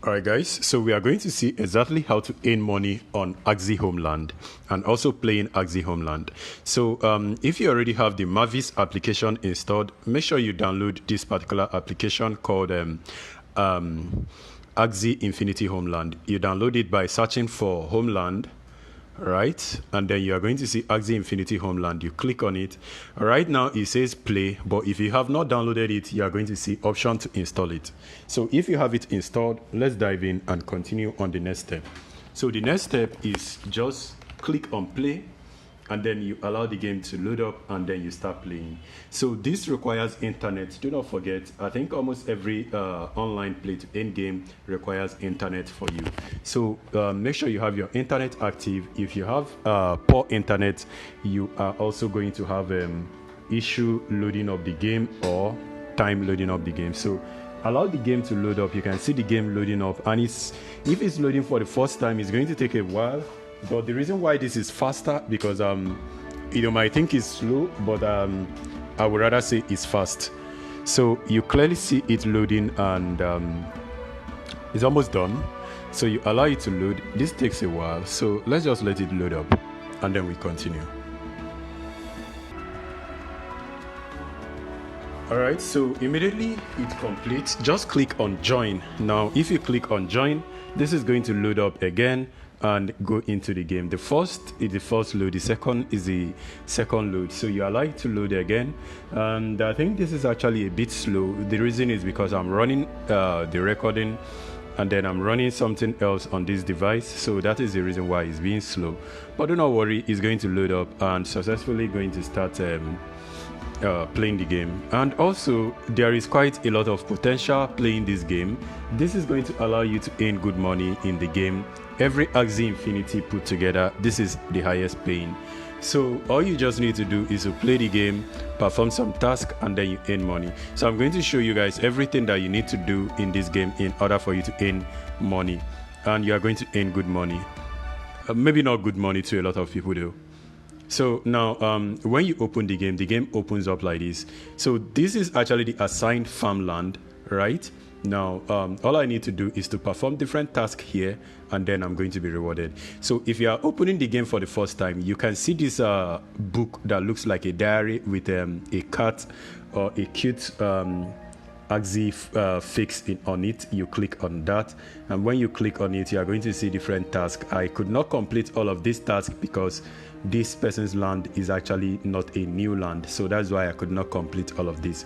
Alright guys, so we are going to see exactly how to earn money on Axie Homeland and also playing Axie Homeland. So if you already have the Mavis application installed, make sure you download this particular application called Axie Infinity Homeland. You download it by searching for Homeland, right? And then you are going to see Axie Infinity Homeland. You click on it. Right now it says play, but if you have not downloaded it, you are going to see option to install it. So if you have it installed, let's dive in and continue on the next step. So the next step is just click on play, and then you allow the game to load up, and then you start playing. So this requires internet. Do not forget, I think almost every online play to end game requires internet for you. So make sure you have your internet active. If you have poor internet, you are also going to have issue loading up the game or time loading up the game. So allow the game to load up. You can see the game loading up, and if it's loading for the first time, it's going to take a while. But the reason why this is faster, because you might think it's slow, but I would rather say it's fast. So you clearly see it loading, and it's almost done. So you allow it to load. This takes a while, so let's just let it load up and then we continue. Alright, so immediately it completes, just click on join. Now if you click on join, this is going to load up again and go into the game. The first is the first load, the second is the second load. So you allow it to load again, and I think this is actually a bit slow. The reason is because I'm running the recording, and then I'm running something else on this device, so that is the reason why it's being slow. But do not worry, it's going to load up and successfully going to start playing the game. And also there is quite a lot of potential playing this game. This is going to allow you to earn good money in the game. Every Axie Infinity put together, this is the highest paying. So all you just need to do is to play the game, perform some tasks, and then you earn money. So I'm going to show you guys everything that you need to do in this game in order for you to earn money, and you are going to earn good money. Maybe not good money to a lot of people though. So now when you open the game opens up like this. So this is actually the assigned farmland, right? Now all I need to do is to perform different tasks here, and then I'm going to be rewarded. So if you are opening the game for the first time, you can see this book that looks like a diary with a cat or a cute Axie fix on it. You click on that, and when you click on it, you are going to see different tasks. I could not complete all of these tasks because this person's land is actually not a new land, so that's why I could not complete all of this.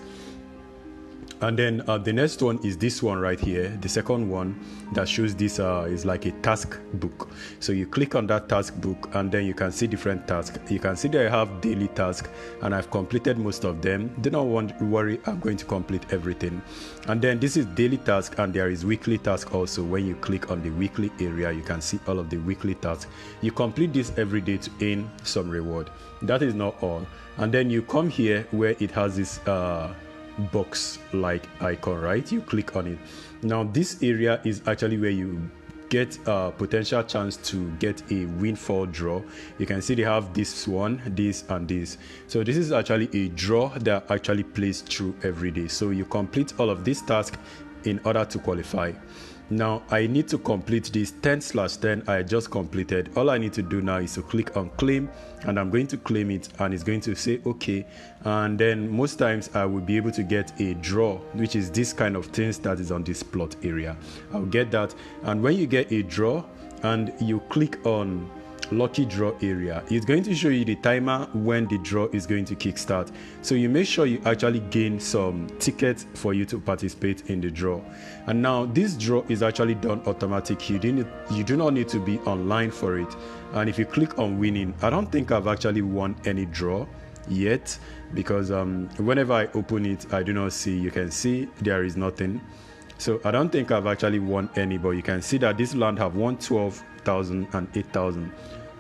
And then the next one is this one right here, the second one that shows this is like a task book. So you click on that task book, and then you can see different tasks. You can see that I have daily tasks, and I've completed most of them. Do not worry, I'm going to complete everything. And then this is daily task, and there is weekly task also. When you click on the weekly area, you can see all of the weekly tasks. You complete this every day to earn some reward. That is not all. And then you come here where it has this box like icon, right? You click on it. Now this area is actually where you get a potential chance to get a windfall draw. You can see they have this one, this, and this. So this is actually a draw that actually plays through every day. So you complete all of these tasks in order to qualify. Now I need to complete this 10/10. I just completed. All I need to do now is to click on claim, and I'm going to claim it, and it's going to say okay. And then most times I will be able to get a draw, which is this kind of things that is on this plot area. I'll get that. And when you get a draw and you click on lucky draw area, it's going to show you the timer when the draw is going to kickstart. So you make sure you actually gain some tickets for you to participate in the draw. And now this draw is actually done automatic. You do not need to be online for it. And if you click on winning, I don't think I've actually won any draw yet, because whenever I open it, I do not see. You can see there is nothing. So I don't think I've actually won any, but you can see that this land have won 12,000 and 8,000.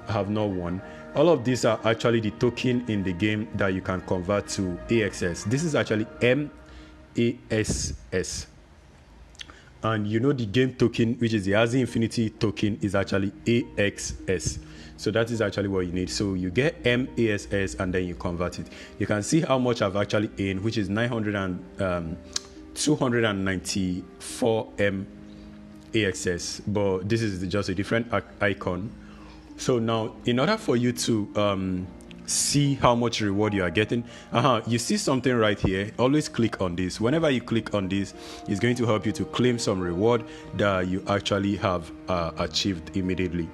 I have not won. All of these are actually the token in the game that you can convert to AXS. This is actually MASS. And you know the game token, which is the Axie Infinity token, is actually AXS. So that is actually what you need. So you get MASS and then you convert it. You can see how much I've actually earned, which is 294 AXS, but this is just a different icon. So now, in order for you to see how much reward you are getting, you see something right here. Always click on this. Whenever you click on this, it's going to help you to claim some reward that you actually have achieved immediately,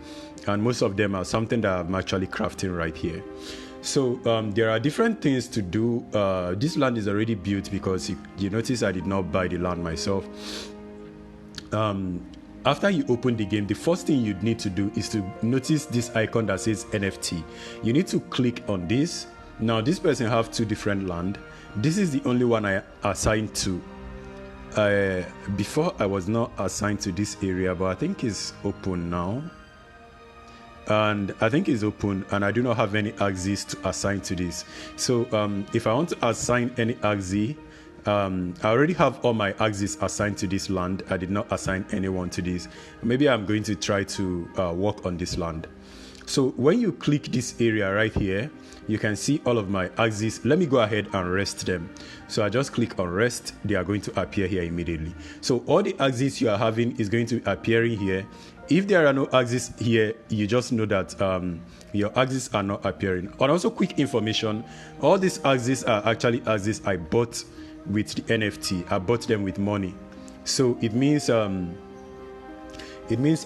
and most of them are something that I'm actually crafting right here. So there are different things to do. This land is already built because you notice I did not buy the land myself. After you open the game, the first thing you need to do is to notice this icon that says NFT. You need to click on this. Now this person have 2 different land. This is the only one I assigned to. Before I was not assigned to this area, but I think it's open now. And I think it's open, and I do not have any Axies to assign to this. So if I want to assign any Axie, I already have all my Axies assigned to this land. I did not assign anyone to this. Maybe I'm going to try to work on this land. So when you click this area right here, you can see all of my Axies. Let me go ahead and rest them. So I just click on rest. They are going to appear here immediately. So all the Axies you are having is going to be appearing here. If there are no Axies here, you just know that your Axies are not appearing. And also quick information, all these Axies are actually Axies I bought with the NFT. I bought them with money. So it means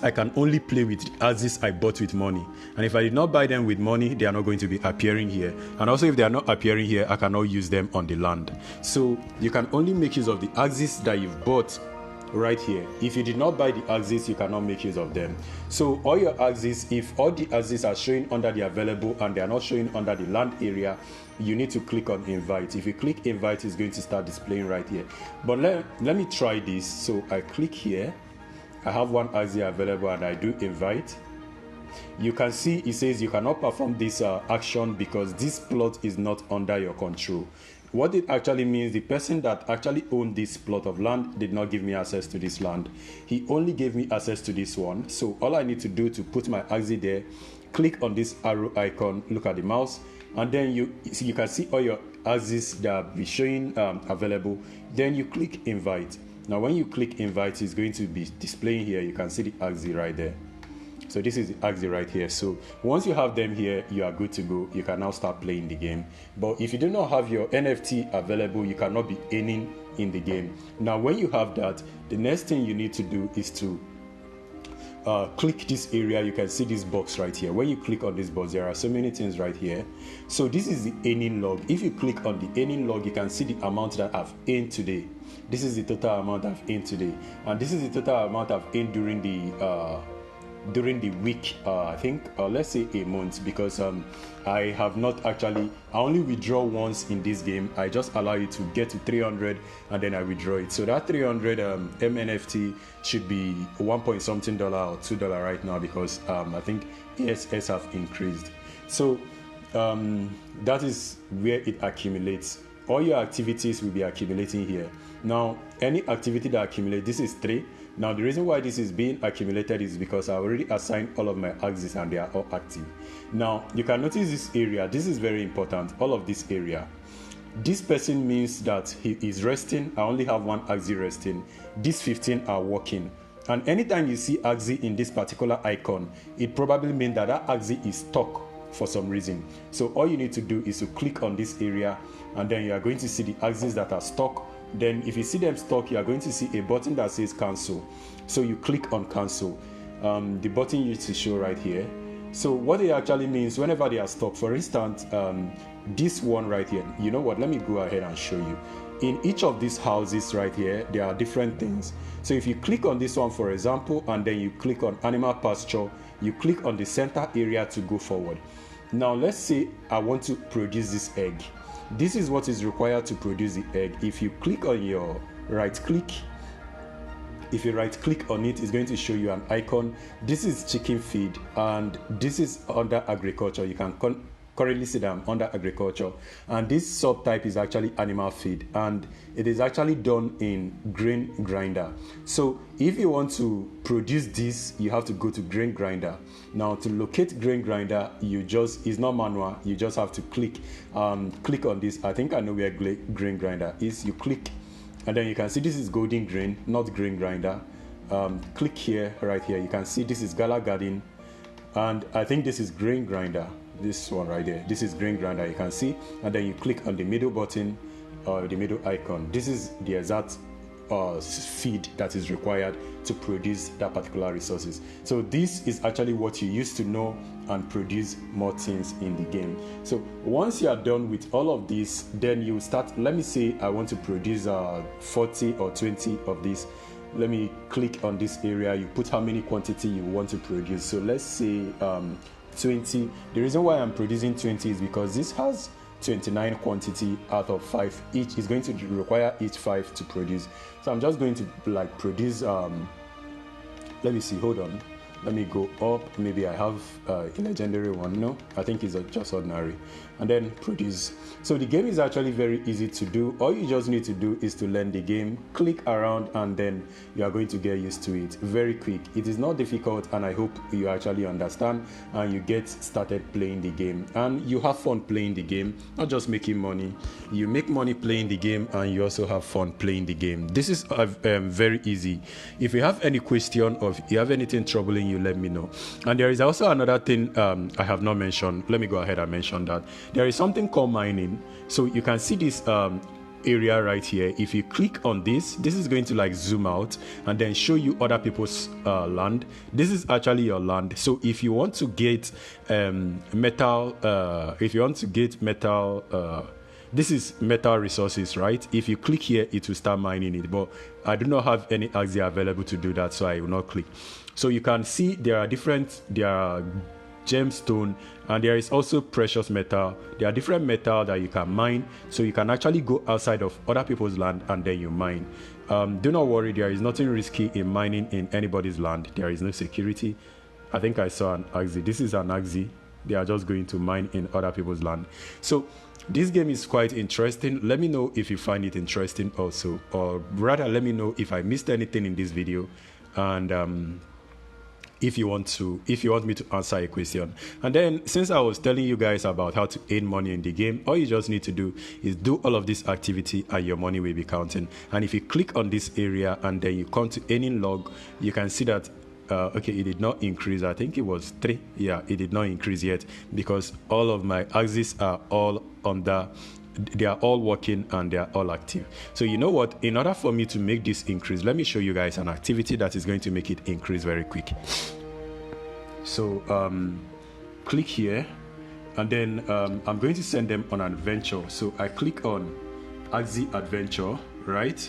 I can only play with the Axies I bought with money. And if I did not buy them with money, they are not going to be appearing here. And also if they are not appearing here, I cannot use them on the land. So you can only make use of the Axies that you've bought right here. If you did not buy the Axies, you cannot make use of them. So all your Axies, if all the Axies are showing under the available and they are not showing under the land area, you need to click on invite. If you click invite, it's going to start displaying right here. But let me try this. So I click here. I have one Axie available and I do invite. You can see it says you cannot perform this action because this plot is not under your control. What it actually means, the person that actually owned this plot of land did not give me access to this land. He only gave me access to this one. So all I need to do to put my Axie there, click on this arrow icon, look at the mouse, and then you can see all your Axies that will be showing available. Then you click invite. Now when you click invite, it's going to be displaying here. You can see the Axie right there. So this is the Axie right here. So once you have them here, you are good to go. You can now start playing the game. But if you do not have your NFT available, you cannot be earning in the game. Now when you have that, the next thing you need to do is to click this area. You can see this box right here. When you click on this box, there are so many things right here. So this is the earning log. If you click on the earning log, you can see the amount that I've earned today. This is the total amount I've earned today, and this is the total amount I've earned during the week. I think let's say a month, because I have not actually, I only withdraw once in this game. I just allow you to get to 300 and then I withdraw it. So that 300 MNFT should be $1 point something or $2 right now, because I think ASS have increased. So that is where it accumulates. All your activities will be accumulating here. Now any activity that accumulates, this is 3. Now the reason why this is being accumulated is because I already assigned all of my Axies and they are all active. Now you can notice this area. This is very important. All of this area. This person means that he is resting. I only have one Axie resting. These 15 are working. And anytime you see Axie in this particular icon, it probably means that that Axie is stuck for some reason. So all you need to do is to click on this area, and then you are going to see the Axies that are stuck. Then if you see them stuck, you are going to see a button that says cancel. So you click on cancel. The button used to show right here. So what it actually means, whenever they are stuck, for instance, this one right here, you know what, let me go ahead and show you. In each of these houses right here, there are different things. So if you click on this one, for example, and then you click on animal pasture, you click on the center area to go forward. Now let's say I want to produce this egg. This is what is required to produce the egg. If you click on your right click, if you right click on it, it's going to show you an icon. This is chicken feed, and this is under agriculture. You can currently see that I'm under agriculture, and this subtype is actually animal feed, and it is actually done in grain grinder. So if you want to produce this, you have to go to grain grinder. Now to locate grain grinder, it's not manual, you just have to click on this. I think I know where grain grinder is. You click, and then you can see this is golden grain, not grain grinder. click here, right here, you can see this is Gala Garden, and I think this is Grain Grinder. This one right there, this is Grain Grinder, you can see, and then you click on the middle button or the middle icon. This is the exact feed that is required to produce that particular resources. So this is actually what you used to know and produce more things in the game. So once you are done with all of this, then you start, let me say I want to produce 40 or 20 of this. Let me click on this area, you put how many quantity you want to produce. So let's say 20. The reason why I'm producing 20 is because this has 29 quantity out of 5. Each is going to require each 5 to produce. So I'm just going to like produce let me see, hold on, let me go up. Maybe I have a legendary one. No, I think it's just ordinary, and then produce. So the game is actually very easy to do. All you just need to do is to learn the game, click around, and then you are going to get used to it very quick. It is not difficult, and I hope you actually understand and you get started playing the game and you have fun playing the game, not just making money. You make money playing the game and you also have fun playing the game. This is very easy. If you have any question or if you have anything troubling you, let me know. And there is also another thing I have not mentioned. Let me go ahead and mention that. There is something called mining. So you can see this area right here. If you click on this is going to like zoom out and then show you other people's land. This is actually your land. So if you want to get metal, this is metal resources, right? If you click here, it will start mining it, but I do not have any Axie available to do that, so I will not click. So you can see there are gemstone, and there is also precious metal. There are different metal that you can mine, so you can actually go outside of other people's land and then you mine. Do not worry, there is nothing risky in mining in anybody's land. There is no security. I think I saw an Axie. This is an Axie. They are just going to mine in other people's land. So this game is quite interesting. Let me know if you find it interesting also, or rather let me know if I missed anything in this video, and if you want me to answer a question. And then, since I was telling you guys about how to earn money in the game, all you just need to do is do all of this activity and your money will be counting. And if you click on this area and then you come to earning log, you can see that okay, it did not increase. I think it was 3. Yeah, it did not increase yet because all of my Axies are all under, they are all working and they are all active. So you know what, in order for me to make this increase, let me show you guys an activity that is going to make it increase very quick. So click here, and then I'm going to send them on an adventure. So I click on Axie adventure, right?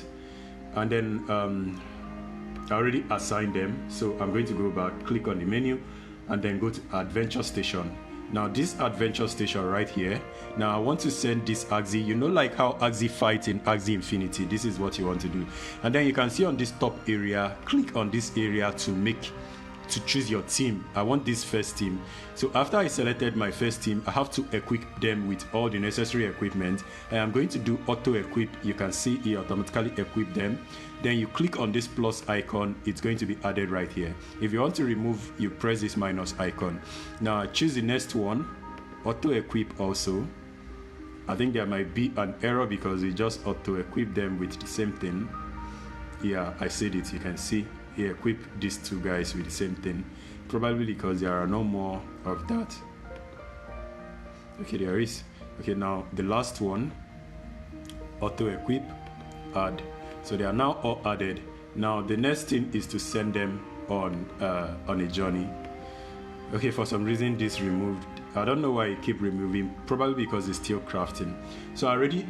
And then I already assigned them, so I'm going to go back, click on the menu, and then go to adventure station. Now this adventure station right here, now I want to send this Axie, you know, like how Axie fight in Axie Infinity. This is what you want to do. And then you can see on this top area, click on this area to choose your team. I want this first team. So after I selected my first team, I have to equip them with all the necessary equipment. I am going to do auto equip. You can see it automatically equip them. Then you click on this plus icon, it's going to be added right here. If you want to remove, you press this minus icon. Now choose the next one, auto equip also. I think there might be an error because it just auto equip them with the same thing. Yeah, I said it, you can see. Equip these two guys with the same thing, probably because there are no more of that. Okay, there is. Okay, now the last one, auto equip, add. So they are now all added. Now the next thing is to send them on a journey. Okay, for some reason this removed. I don't know why it keep removing, probably because it's still crafting. So I already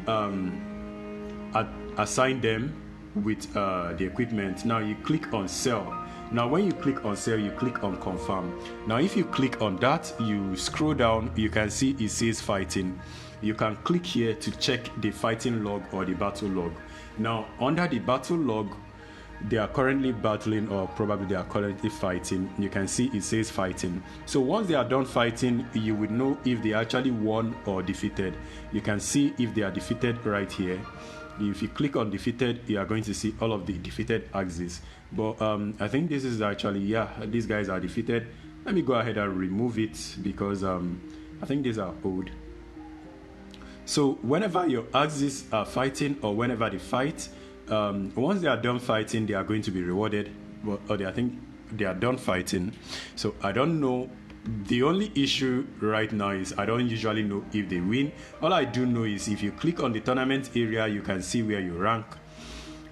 assigned them with the equipment. Now you click on sell. Now when you click on sell, you click on confirm. Now if you click on that, you scroll down, you can see it says fighting. You can click here to check the fighting log or the battle log. Now under the battle log, they are currently battling, or probably they are currently fighting. You can see it says fighting. So once they are done fighting, you will know if they actually won or defeated. You can see if they are defeated right here. If you click on defeated, you are going to see all of the defeated Axies. But I think this is actually, yeah, these guys are defeated. Let me go ahead and remove it because I think these are old. So whenever your Axies are fighting or whenever they fight, once they are done fighting, they are going to be rewarded. but I think they are done fighting. So I don't know. The only issue right now is I don't usually know if they win. All I do know is if you click on the tournament area, you can see where you rank.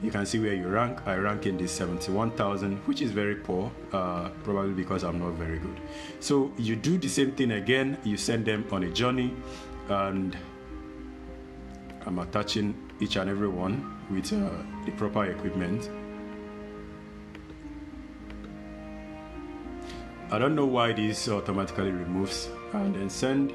You can see where you rank. I rank in the 71,000, which is very poor, probably because I'm not very good. So you do the same thing again. You send them on a journey, and I'm attaching each and every one with the proper equipment. I don't know why this automatically removes, and then send,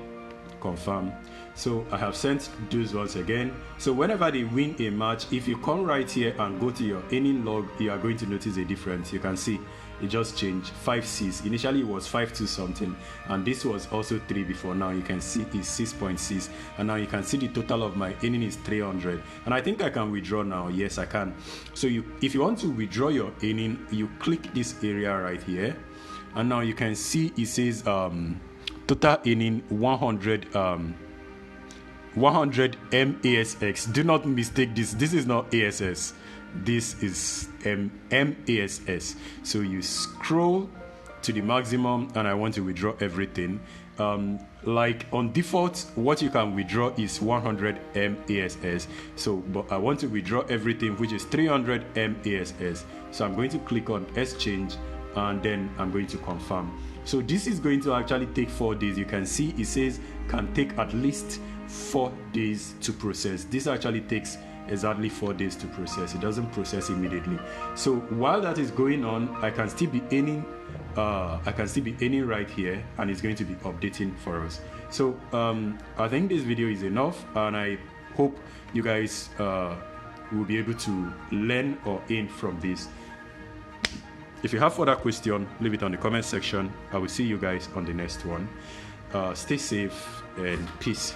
confirm. So I have sent those ones again. So whenever they win a match, if you come right here and go to your earning log, you are going to notice a difference. You can see it just changed 5 Cs. Initially it was 5.2 something, and this was also 3 before. Now you can see it's 6.6, and now you can see the total of my earning is 300. And I think I can withdraw now. Yes, I can. So if you want to withdraw your earning, you click this area right here, and now you can see it says total earning 100 MASX. Do not mistake this. This is not ASS. This is MASS. So you scroll to the maximum, and I want to withdraw everything. Like on default, what you can withdraw is 100 MASS. So, but I want to withdraw everything, which is 300 MASS. So I'm going to click on exchange, and then I'm going to confirm. So this is going to actually take 4 days. You can see it says can take at least 4 days to process. This actually takes exactly 4 days to process. It doesn't process immediately. So while that is going on, I can still be earning right here, and it's going to be updating for us. So I think this video is enough, and I hope you guys will be able to learn or earn from this. If you have further questions, leave it on the comment section. I will see you guys on the next one. Stay safe and peace.